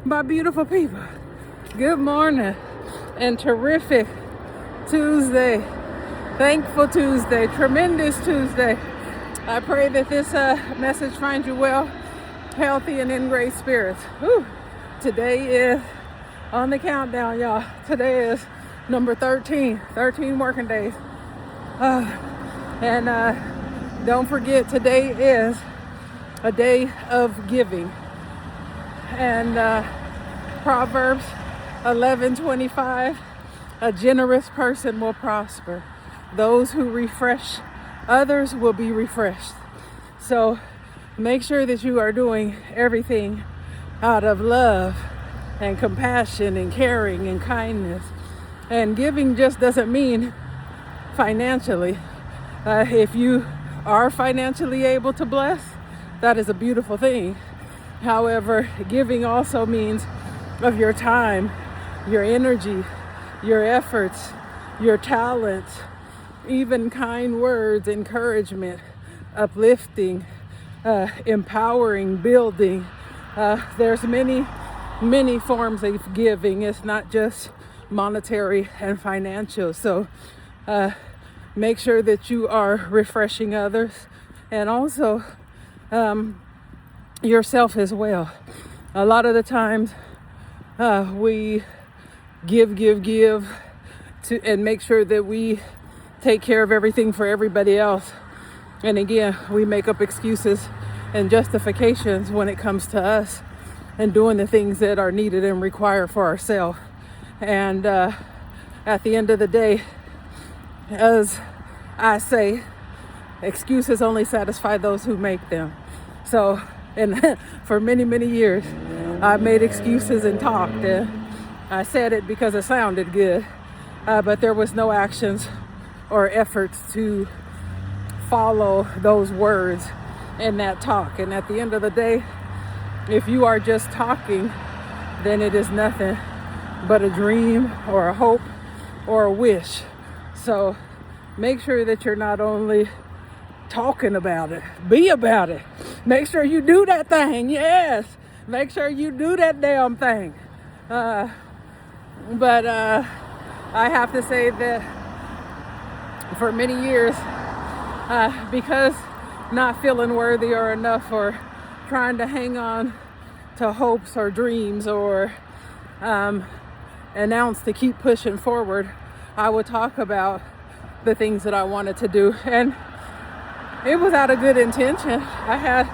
My beautiful people, good morning and terrific Tuesday, thankful Tuesday, tremendous Tuesday. I pray that this message finds you well, healthy, and in great spirits. Whew. Today is on the countdown, y'all. Today is number 13 working days. And don't forget, today is a day of giving. And Proverbs 11:25, a generous person will prosper. Those who refresh others will be refreshed. So make sure that you are doing everything out of love and compassion and caring and kindness. And giving just doesn't mean financially. If you are financially able to bless, that is a beautiful thing. However, giving also means of your time, your energy, your efforts, your talents, even kind words, encouragement, uplifting, empowering, building. There's many forms of giving. It's not just monetary and financial. So make sure that you are refreshing others and also yourself as well. A lot of the times we give to and make sure that we take care of everything for everybody else. And again, we make up excuses and justifications when it comes to us and doing the things that are needed and required for ourselves. And at the end of the day, as I say, excuses only satisfy those who make them. So, and for many years, I made excuses and talked. I said it because it sounded good, but there was no actions or efforts to follow those words in that talk. And at the end of the day, if you are just talking, then it is nothing but a dream or a hope or a wish. So make sure that you're not only talking about it, be about it. Make sure you do that thing. Yes, make sure you do that damn thing. But I have to say that for many years, because not feeling worthy or enough, or trying to hang on to hopes or dreams or an ounce to keep pushing forward, I would talk about the things that I wanted to do. And it was out of good intention. I had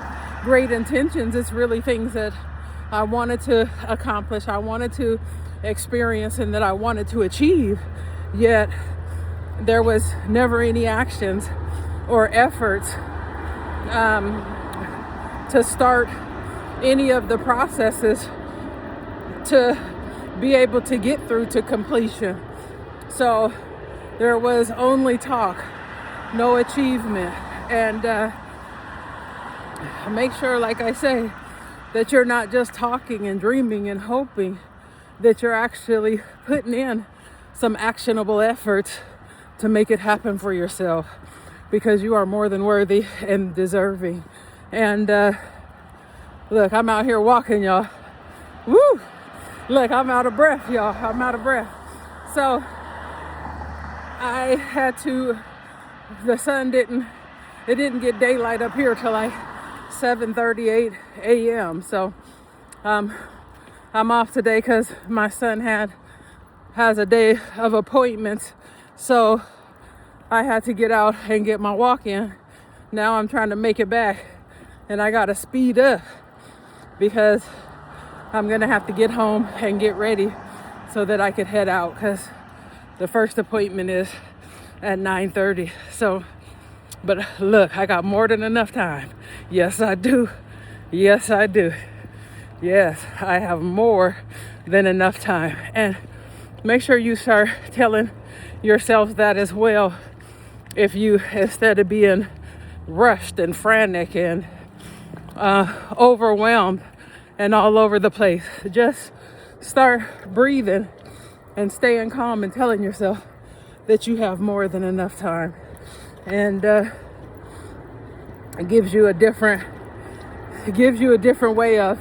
great intentions. It's really things that I wanted to accomplish, I wanted to experience, and that I wanted to achieve. Yet there was never any actions or efforts to start any of the processes to be able to get through to completion. So there was only talk, no achievement. And make sure, like I say, that you're not just talking and dreaming and hoping, that you're actually putting in some actionable efforts to make it happen for yourself, because you are more than worthy and deserving. And look, I'm out here walking, y'all. Woo! Look, I'm out of breath, y'all. I'm out of breath. So I had to, the sun didn't get daylight up here till like 7:38 a.m. So I'm off today because my son has a day of appointments. So I had to get out and get my walk in. Now I'm trying to make it back, and I gotta speed up because I'm gonna have to get home and get ready so that I could head out, because the first appointment is at 9:30. So, but look, I got more than enough time. Yes, I do. Yes, I do. Yes, I have more than enough time. And make sure you start telling yourself that as well. If you, instead of being rushed and frantic and overwhelmed and all over the place, just start breathing and staying calm and telling yourself that you have more than enough time. And it gives you a different way of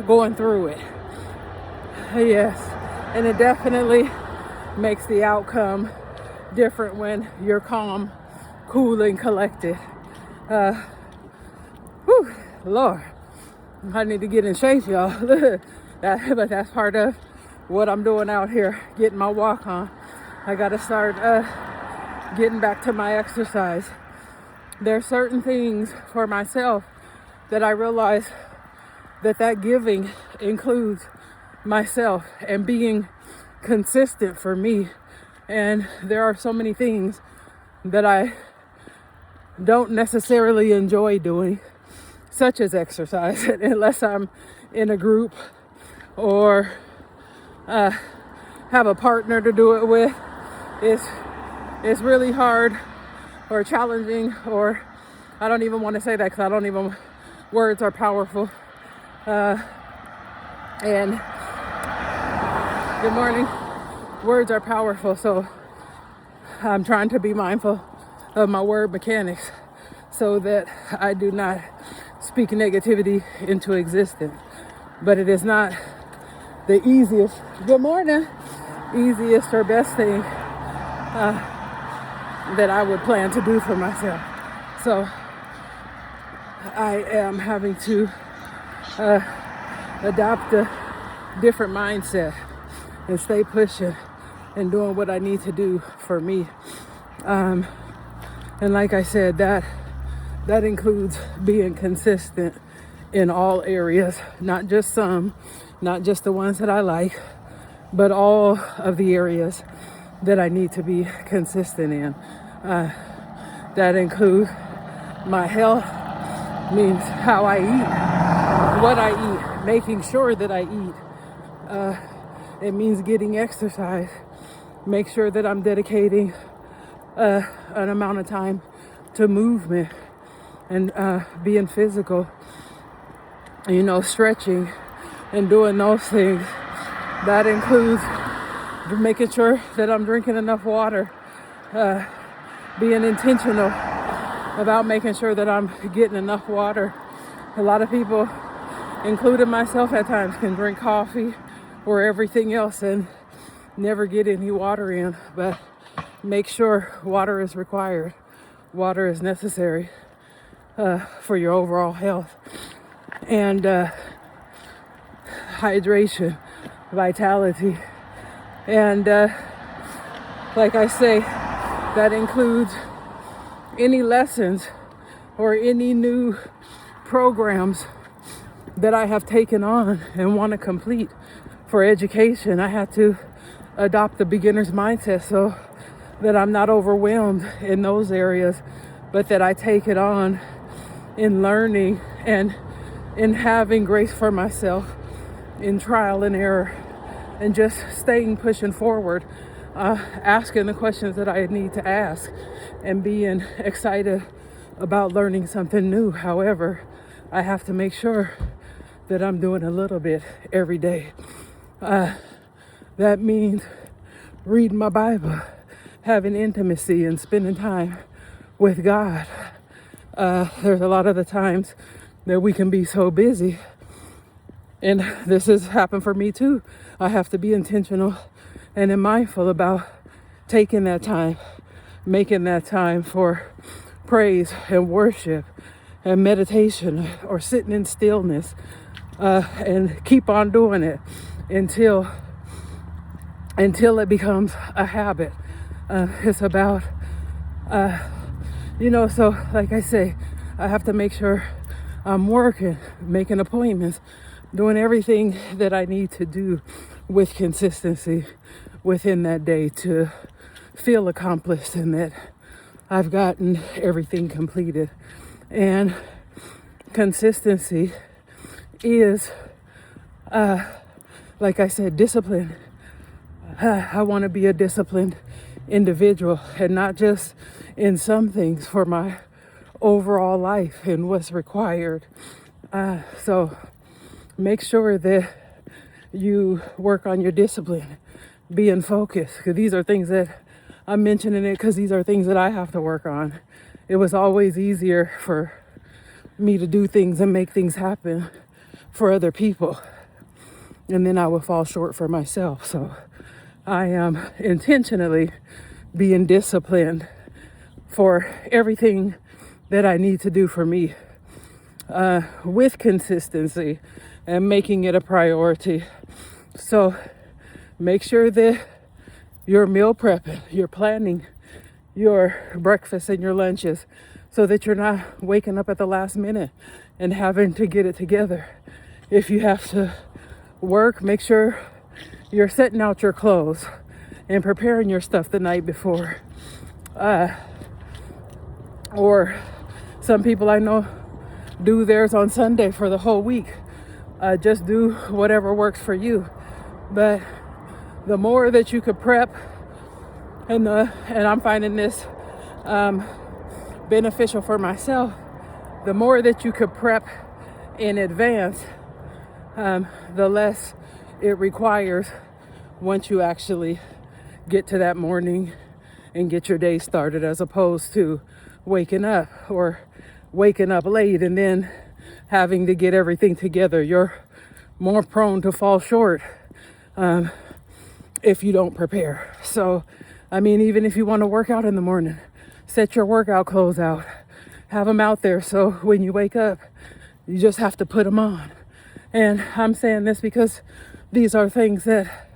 going through it. Yes, and it definitely makes the outcome different when you're calm, cool, and collected. Whew, Lord, I need to get in shape, y'all. But that's part of what I'm doing out here, getting my walk on. I gotta start getting back to my exercise. There are certain things for myself that I realize that giving includes myself and being consistent for me. And there are so many things that I don't necessarily enjoy doing, such as exercise, unless I'm in a group or have a partner to do it with. It's really hard or challenging, or I don't even want to say that because words are powerful. And good morning. Words are powerful, so I'm trying to be mindful of my word mechanics so that I do not speak negativity into existence. But it is not the easiest, good morning, easiest or best thing that I would plan to do for myself. So I am having to adopt a different mindset and stay pushing and doing what I need to do for me. And like I said, that includes being consistent in all areas, not just some, not just the ones that I like, but all of the areas that I need to be consistent in. That includes my health, means how I eat, what I eat, making sure that I eat. It means getting exercise, make sure that I'm dedicating an amount of time to movement and being physical, stretching and doing those things. That includes making sure that I'm drinking enough water, being intentional about making sure that I'm getting enough water. A lot of people, including myself at times, can drink coffee or everything else and never get any water in, but make sure water is required. Water is necessary for your overall health. And hydration, vitality. And like I say, that includes any lessons or any new programs that I have taken on and want to complete for education. I had to adopt the beginner's mindset so that I'm not overwhelmed in those areas, but that I take it on in learning and in having grace for myself, in trial and error, and just pushing forward, asking the questions that I need to ask, and being excited about learning something new. However, I have to make sure that I'm doing a little bit every day. That means reading my Bible, having intimacy, and spending time with God. There's a lot of the times that we can be so busy, and this has happened for me too. I have to be intentional and mindful about taking that time, making that time for praise and worship and meditation, or sitting in stillness, and keep on doing it until it becomes a habit. It's about, so like I say, I have to make sure I'm working, making appointments, doing everything that I need to do with consistency within that day to feel accomplished and that I've gotten everything completed. And consistency is, like I said, discipline. I want to be a disciplined individual, and not just in some things, for my overall life and what's required. So make sure that you work on your discipline, being focused, because these are things that I'm mentioning it because these are things that I have to work on. It was always easier for me to do things and make things happen for other people. And then I will fall short for myself. So I am intentionally being disciplined for everything that I need to do for me, with consistency and making it a priority. So make sure that you're meal prepping, you're planning your breakfast and your lunches so that you're not waking up at the last minute and having to get it together. If you have to work, make sure you're setting out your clothes and preparing your stuff the night before. Or some people I know do theirs on Sunday for the whole week. Just do whatever works for you. But the more that you could prep, and I'm finding this beneficial for myself, the more that you could prep in advance, the less it requires once you actually get to that morning and get your day started, as opposed to waking up or waking up late and then having to get everything together. You're more prone to fall short if you don't prepare. So, I mean, even if you want to work out in the morning, set your workout clothes out, have them out there so when you wake up, you just have to put them on. And I'm saying this because these are things that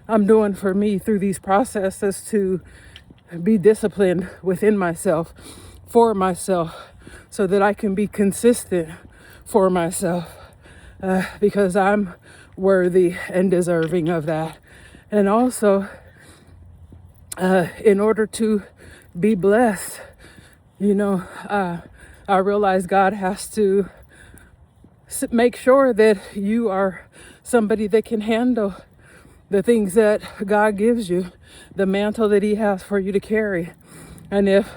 I'm doing for me through these processes to be disciplined within myself, for myself, so that I can be consistent for myself, because I'm worthy and deserving of that. And also, in order to be blessed, I realize God has to make sure that you are somebody that can handle the things that God gives you, the mantle that He has for you to carry. And if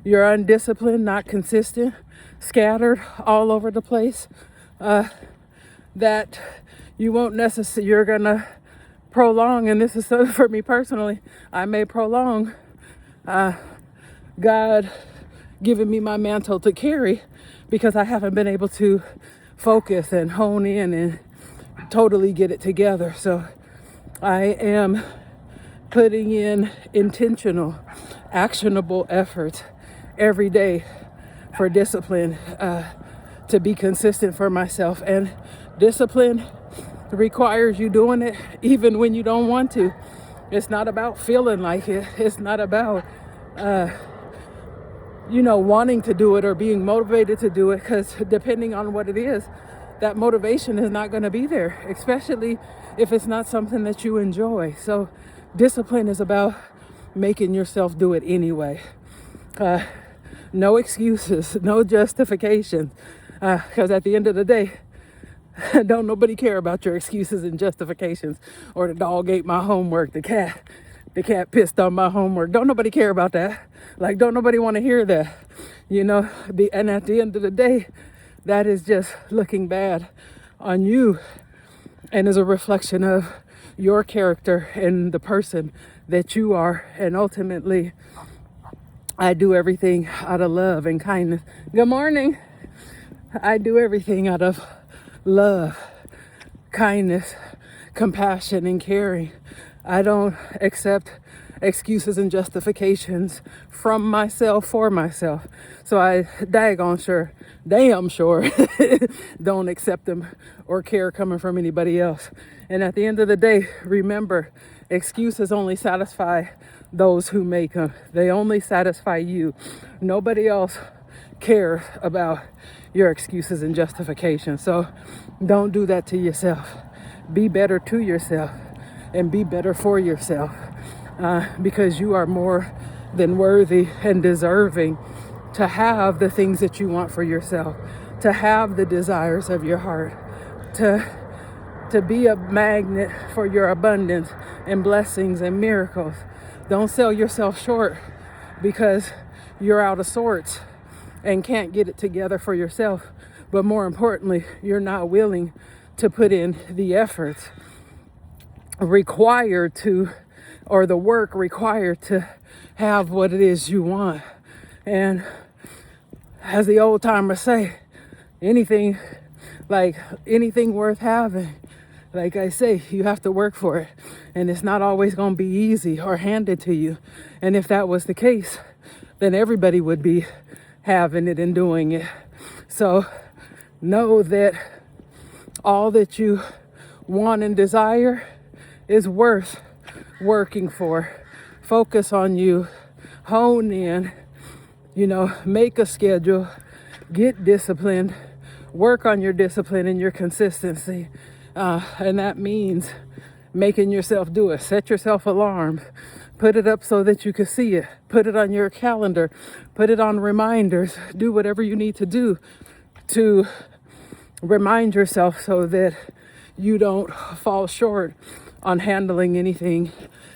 you're undisciplined, not consistent, scattered all over the place, that you won't necessarily, you're gonna prolong, and this is so for me personally, I may prolong God giving me my mantle to carry because I haven't been able to focus and hone in and totally get it together. So I am putting in intentional, actionable efforts every day for discipline, to be consistent for myself. And discipline requires you doing it even when you don't want to. It's not about feeling like it. It's not about, wanting to do it or being motivated to do it, because depending on what it is, that motivation is not going to be there, especially if it's not something that you enjoy. So discipline is about making yourself do it anyway. No excuses, no justification, because at the end of the day, don't nobody care about your excuses and justifications, or the dog ate my homework, the cat pissed on my homework. Don't nobody care about that. Like, don't nobody want to hear that, and at the end of the day, that is just looking bad on you and is a reflection of your character and the person that you are. And ultimately, I do everything out of love and kindness. Good morning. I do everything out of love, kindness, compassion, and caring. I don't accept excuses and justifications from myself for myself. So I damn sure don't accept them or care coming from anybody else. And at the end of the day, remember, excuses only satisfy those who make them. They only satisfy you. Nobody else cares about your excuses and justifications. So don't do that to yourself. Be better to yourself and be better for yourself, because you are more than worthy and deserving to have the things that you want for yourself, to have the desires of your heart, to be a magnet for your abundance and blessings and miracles. Don't sell yourself short because you're out of sorts and can't get it together for yourself. But more importantly, you're not willing to put in the efforts required to, or the work required to have what it is you want. And as the old timers say, anything Like anything worth having, like I say, you have to work for it. And it's not always going to be easy or handed to you. And if that was the case, then everybody would be having it and doing it. So know that all that you want and desire is worth working for. Focus on you, hone in, make a schedule, get disciplined, work on your discipline and your consistency. And that means making yourself do it. Set yourself alarms. Put it up so that you can see it. Put it on your calendar. Put it on reminders. Do whatever you need to do to remind yourself so that you don't fall short on handling anything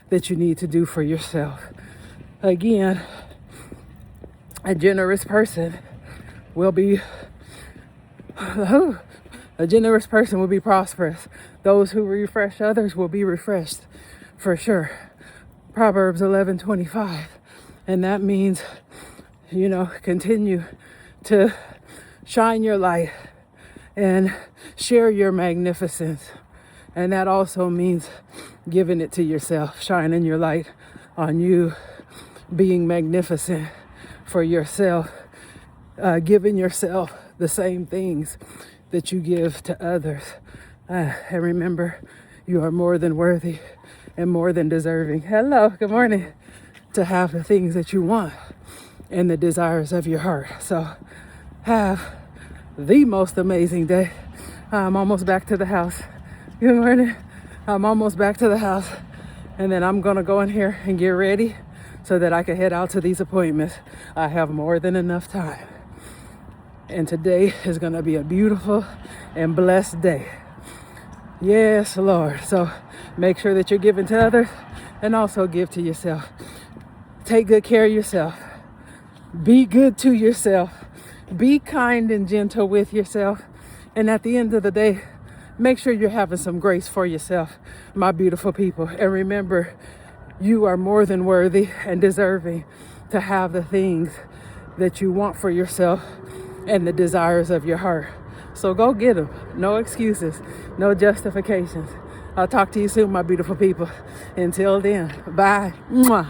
that you need to do for yourself. Again, a generous person will be prosperous. Those who refresh others will be refreshed, for sure. Proverbs 11:25. And that means, continue to shine your light and share your magnificence. And that also means giving it to yourself, shining your light on you, being magnificent for yourself, giving yourself the same things that you give to others. And remember, you are more than worthy and more than deserving. Hello, good morning. To have the things that you want and the desires of your heart. So have the most amazing day. I'm almost back to the house. Good morning. I'm almost back to the house. And then I'm going to go in here and get ready so that I can head out to these appointments. I have more than enough time. And today is going to be a beautiful and blessed day. Yes, Lord. So make sure that you're giving to others and also give to yourself. Take good care of yourself. Be good to yourself. Be kind and gentle with yourself. And at the end of the day, make sure you're having some grace for yourself, my beautiful people. And remember, you are more than worthy and deserving to have the things that you want for yourself and the desires of your heart. So go get them. No excuses, no justifications. I'll talk to you soon, my beautiful people. Until then, bye. Mwah.